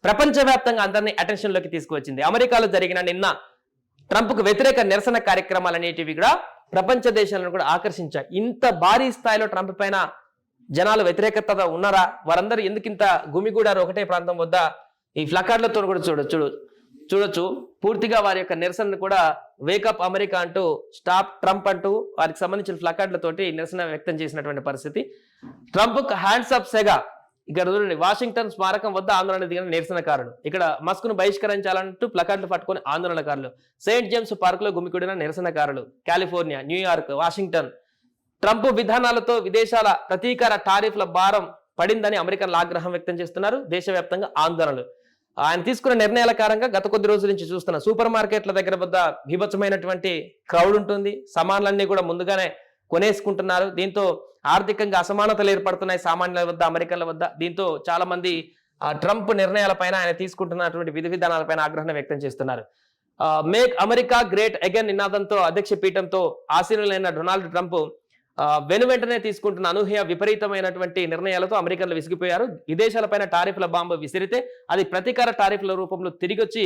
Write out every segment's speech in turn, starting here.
ప్రపంచవ్యాప్తంగా అందరినీ అటెన్షన్ లోకి తీసుకువచ్చింది. అమెరికాలో జరిగిన నిన్న ట్రంప్కు వ్యతిరేక నిరసన కార్యక్రమాలు అనేటివి కూడా ప్రపంచ దేశాలను కూడా ఆకర్షించాయి. ఇంత భారీ స్థాయిలో ట్రంప్ పైన జనాలు వ్యతిరేకత ఉన్నారా? వారందరూ ఎందుకింత గుమిగూడారు ఒకటే ప్రాంతం వద్ద? ఈ ఫ్లకార్డులతో కూడా చూడొచ్చు. పూర్తిగా వారి యొక్క నిరసనను కూడా వేకప్ అమెరికా అంటూ, స్టాప్ ట్రంప్ అంటూ వారికి సంబంధించిన ఫ్లకార్డులతోటి నిరసన వ్యక్తం చేసినటువంటి పరిస్థితి. ట్రంప్ హ్యాండ్స్ అప్ సెగా ఇక్కడ చూడండి, వాషింగ్టన్ స్మారకం వద్ద ఆందోళన దిగిన నిరసనకారులు. ఇక్కడ మస్క్ ను బహిష్కరించాలంటూ ప్లకార్డులు పట్టుకొని ఆందోళనకారులు. సెయింట్ జేమ్స్ పార్క్ లో గుమికూడిన నిరసనకారులు. California, New York, Washington. ట్రంప్ విధానాలతో విదేశాల ప్రతీకార టారిఫ్ల భారం పడిందని అమెరికన్లు ఆగ్రహం వ్యక్తం చేస్తున్నారు. దేశవ్యాప్తంగా ఆందోళనలు. ఆయన తీసుకున్న నిర్ణయాల కారణంగా గత కొద్ది రోజుల నుంచి చూస్తున్న సూపర్ మార్కెట్ల దగ్గర వద్ద బీభత్సమైనటువంటి క్రౌడ్ ఉంటుంది. సామాన్లన్నీ కూడా ముందుగానే కొనేసుకుంటున్నారు. దీంతో ఆర్థికంగా అసమానతలు ఏర్పడుతున్నాయి సామాన్యుల వద్ద, అమెరికన్ల వద్ద. దీంతో చాలా మంది ట్రంప్ నిర్ణయాలపైన, ఆయన తీసుకుంటున్నటువంటి విధి విధానాలపైన ఆగ్రహం వ్యక్తం చేస్తున్నారు. మేక్ అమెరికా గ్రేట్ అగైన్ నినాదంతో అధ్యక్ష పీఠంతో ఆసీనులైన డొనాల్డ్ ట్రంప్ వెనువెంటనే తీసుకుంటున్న అనూహ్య విపరీతమైనటువంటి నిర్ణయాలతో అమెరికన్లు విసిగిపోయారు. విదేశాలపైన టారిఫ్ల బాంబు విసిరితే అది ప్రతీకార టారిఫ్ల రూపంలో తిరిగొచ్చి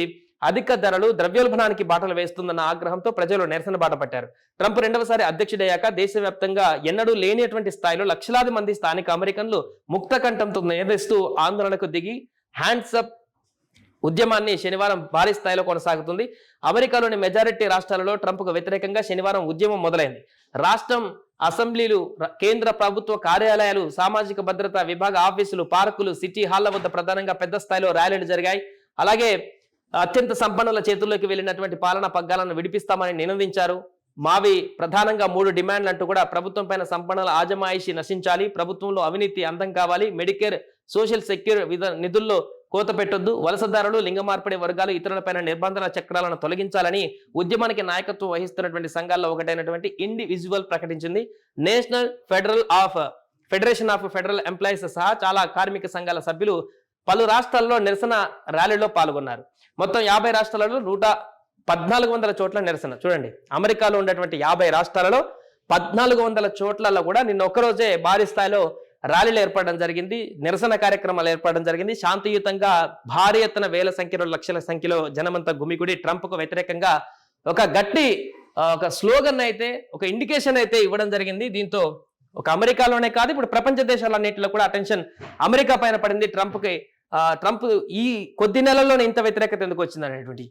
అధిక ధరలు, ద్రవ్యోల్బణానికి బాటలు వేస్తుందన్న ఆగ్రహంతో ప్రజలు నిరసన బాట పట్టారు. ట్రంప్ రెండవసారి అధ్యక్షుడయ్యాక దేశవ్యాప్తంగా ఎన్నడూ లేనిటువంటి స్థాయిలో లక్షలాది మంది స్థానిక అమెరికన్లు ముక్త కంఠంతో నిలదీస్తూ ఆందోళనకు దిగి హ్యాండ్స్ అప్ ఉద్యమాన్ని శనివారం భారీ స్థాయిలో కొనసాగుతుంది. అమెరికాలోని మెజారిటీ రాష్ట్రాలలో ట్రంప్కు వ్యతిరేకంగా శనివారం ఉద్యమం మొదలైంది. రాష్ట్రం అసెంబ్లీలు, కేంద్ర ప్రభుత్వ కార్యాలయాలు, సామాజిక భద్రతా విభాగ ఆఫీసులు, పార్కులు, సిటీ హాళ్ల వద్ద ప్రధానంగా పెద్ద స్థాయిలో ర్యాలీలు జరిగాయి. అలాగే అత్యంత సంపన్నుల చేతుల్లోకి వెళ్లినటువంటి పాలనా పగ్గాలను విడిపిస్తామని నినదించారు. మావి ప్రధానంగా 3 డిమాండ్లు అంటూ కూడా ప్రభుత్వం పైన సంపన్నుల ఆజమాయిషి నశించాలి, ప్రభుత్వంలో అవినీతి అంతం కావాలి, మెడికేర్, సోషల్ సెక్యూర్ నిధుల్లో కోత పెట్టొద్దు, వలసదారులు, లింగ మార్పిడి వర్గాలు, ఇతరులపైన నిర్బంధన చక్రాలను తొలగించాలని ఉద్యమానికి నాయకత్వం వహిస్తున్నటువంటి సంఘాల్లో ఒకటైనటువంటి ఇండివిజువల్ ప్రకటించింది. National federation of federal employees సహా చాలా కార్మిక సంఘాల సభ్యులు పలు రాష్ట్రాల్లో నిరసన ర్యాలీలో పాల్గొన్నారు. మొత్తం 50 రాష్ట్రాలలో 1400 చోట్ల నిరసన. చూడండి, అమెరికాలో ఉన్నటువంటి 50 రాష్ట్రాలలో 1400 చోట్లలో కూడా నిన్న ఒక్కరోజే భారీ స్థాయిలో ర్యాలీలు ఏర్పడడం జరిగింది, నిరసన కార్యక్రమాలు ఏర్పడడం జరిగింది. శాంతియుతంగా భారీ ఎత్తున వేల సంఖ్యలో, లక్షల సంఖ్యలో జనమంతా గుమిగుడి ట్రంప్కు వ్యతిరేకంగా ఒక గట్టి ఒక స్లోగన్ అయితే, ఒక ఇండికేషన్ అయితే ఇవ్వడం జరిగింది. దీంతో ఒక అమెరికాలోనే కాదు, ఇప్పుడు ప్రపంచ దేశాలన్నింటిలో కూడా అటెన్షన్ అమెరికా పైన పడింది. ట్రంప్ ఈ కొద్ది నెలల్లోనే ఇంత వ్యతిరేకత ఎందుకు వచ్చింది అనేటువంటి